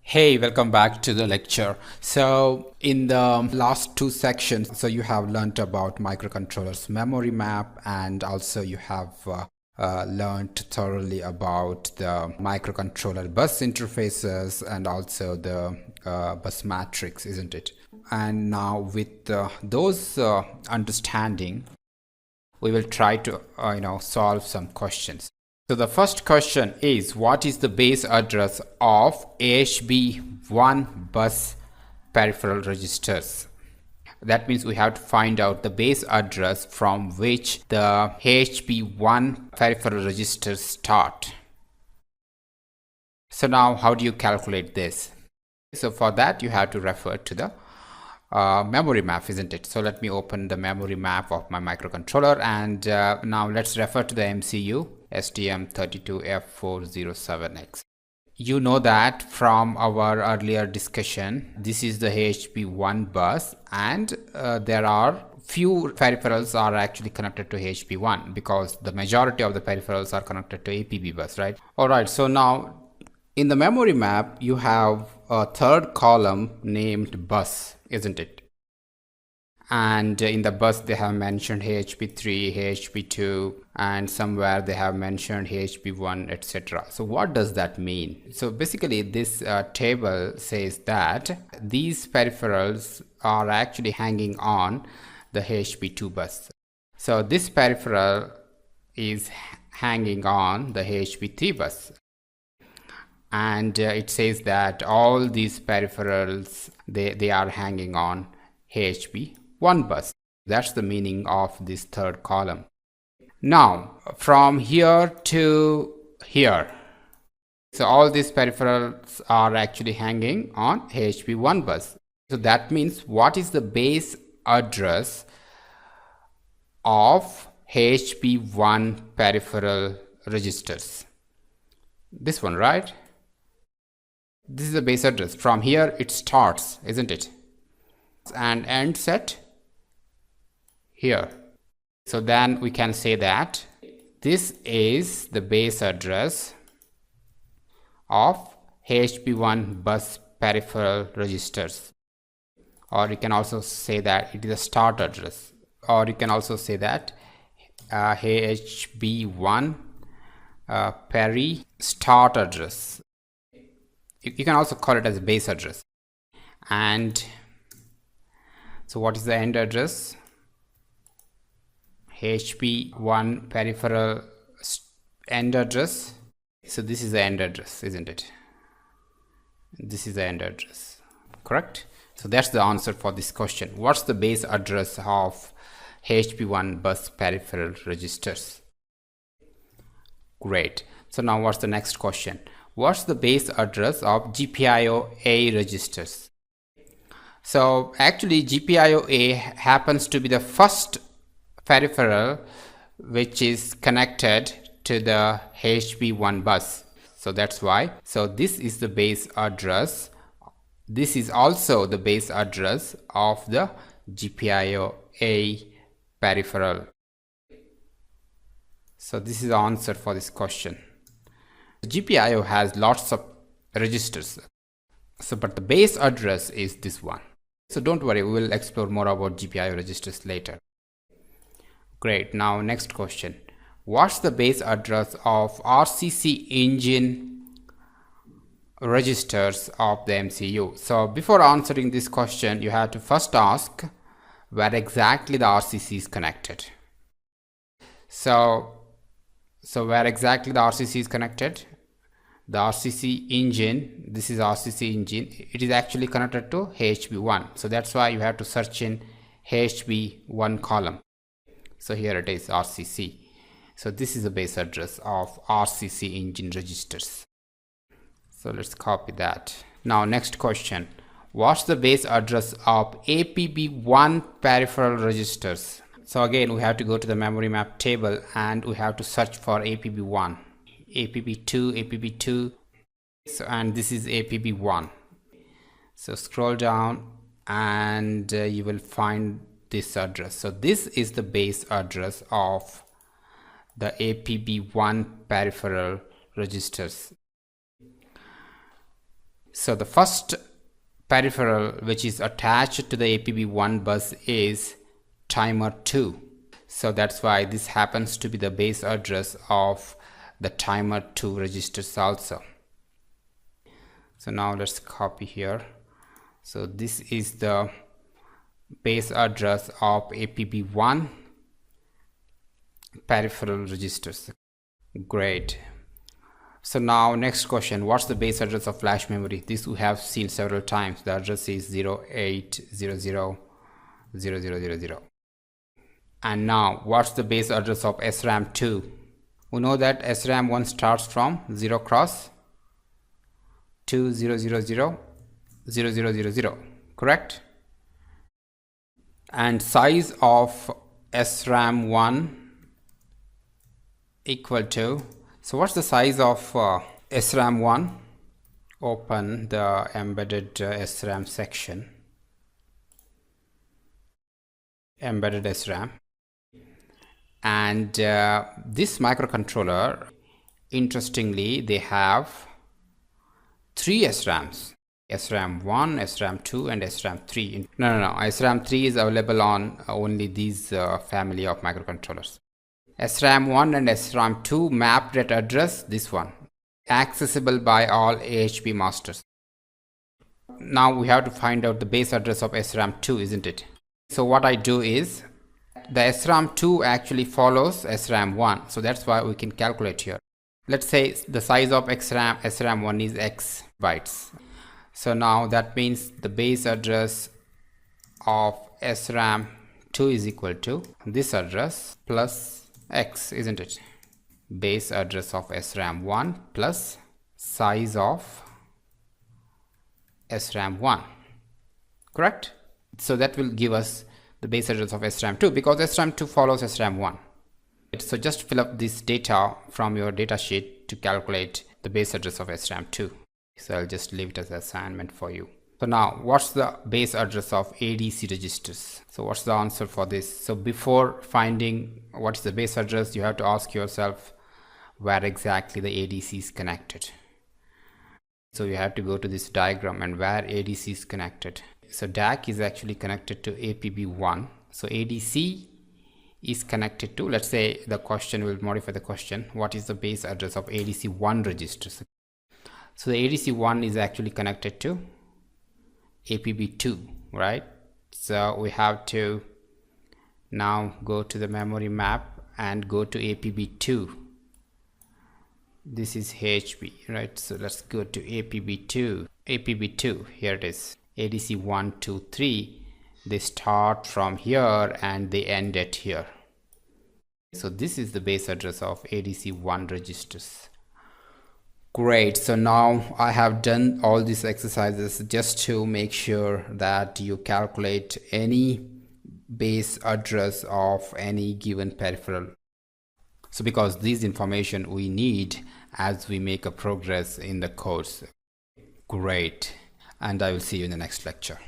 Hey, welcome back to the lecture. So in the last two sections, so you have learned about microcontrollers memory map, and also you have learned thoroughly about the microcontroller bus interfaces and also the bus matrix, isn't it? And now with those understanding, we will try to solve some questions. So the first question is, what is the base address of AHB1 bus peripheral registers? That means we have to find out the base address from which the AHB1 peripheral registers start. So now how do you calculate this? So for that you have to refer to the memory map, isn't it? So let me open the memory map of my microcontroller, and now let's refer to the MCU STM32F407X. You know that from our earlier discussion, this is the AHB1 bus, and there are few peripherals are actually connected to AHB1 because the majority of the peripherals are connected to APB bus, right? Alright, so now in the memory map you have a third column named bus, isn't it? And in the bus they have mentioned AHB3, AHB2, and somewhere they have mentioned AHB1, etc. So what does that mean? So basically this table says that these peripherals are actually hanging on the AHB2 bus. So this peripheral is hanging on the AHB3 bus. And it says that all these peripherals, they are hanging on AHB1 bus. That's the meaning of this third column. Now from here to here, so all these peripherals are actually hanging on AHB1 bus. So that means, what is the base address of AHB1 peripheral registers? This one, right? This is the base address. From here it starts, isn't it? And ends at here. So then we can say that this is the base address of AHB1 bus peripheral registers. Or you can also say that it is a start address. Or you can also say that AHB1 peri start address. You can also call it as a base address. And so what is the end address? AHB1 peripheral end address. So this is the end address, isn't it? This is the end address, correct? So that's the answer for this question. What's the base address of AHB1 bus peripheral registers? Great. So now what's the next question? What's the base address of GPIO-A registers? So actually GPIO-A happens to be the first peripheral which is connected to the AHB1 bus. So that's why. So this is the base address. This is also the base address of the GPIO-A peripheral. So this is the answer for this question. GPIO has lots of registers, but the base address is this one. So don't worry, we will explore more about GPIO registers later. Great. Now next question. What's the base address of RCC engine registers of the MCU? So before answering this question, you have to first ask where exactly the RCC is connected. So where exactly the RCC is connected? The RCC engine, this is RCC engine, it is actually connected to AHB1. So that's why you have to search in AHB1 column. So here it is, RCC. So this is the base address of RCC engine registers. So let's copy that. Now next question. What's the base address of APB1 peripheral registers? So again, we have to go to the memory map table and we have to search for APB1, APB2, APB2, so, and this is APB1. So scroll down and you will find this address. So this is the base address of the APB1 peripheral registers. So the first peripheral which is attached to the APB1 bus is timer 2. So that's why this happens to be the base address of the timer 2 registers also. So now let's copy here. So this is the base address of APB1 peripheral registers. Great. So now next question, what's the base address of flash memory? This we have seen several times. The address is 08000000. And now what's the base address of SRAM 2? We know that SRAM 1 starts from 0 cross 20000000, correct? And size of SRAM 1 equal to, so what's the size of SRAM 1? Open the embedded SRAM section, embedded SRAM, and this microcontroller, interestingly, they have 3 SRAMs, SRAM 1, SRAM 2 and SRAM 3. No, SRAM 3 is available on only these family of microcontrollers. SRAM 1 and SRAM 2 mapped at address this one, accessible by all AHP masters. Now we have to find out the base address of SRAM 2, isn't it? So what I do is, the SRAM 2 actually follows SRAM 1, so that's why we can calculate here. Let's say the size of SRAM 1 is X bytes. So now that means the base address of SRAM 2 is equal to this address plus X, isn't it? Base address of SRAM 1 plus size of SRAM 1, correct? So that will give us the base address of SRAM 2 because SRAM 2 follows SRAM 1. So just fill up this data from your data sheet to calculate the base address of SRAM 2. So I'll just leave it as an assignment for you. So now what's the base address of ADC registers? So what's the answer for this? So before finding what's the base address, you have to ask yourself where exactly the ADC is connected. So you have to go to this diagram and where ADC is connected. So DAC is actually connected to APB1. So ADC is connected to, let's say the question will modify the question, what is the base address of ADC1 registers? So the ADC1 is actually connected to APB2, right? So we have to now go to the memory map and go to APB2. This is HP, right? So let's go to APB2. APB2, here it is. ADC 1, 2, 3. They start from here and they end at here. So this is the base address of ADC1 registers. Great. So now I have done all these exercises just to make sure that you calculate any base address of any given peripheral. So because this information we need as we make a progress in the course. Great. And I will see you in the next lecture.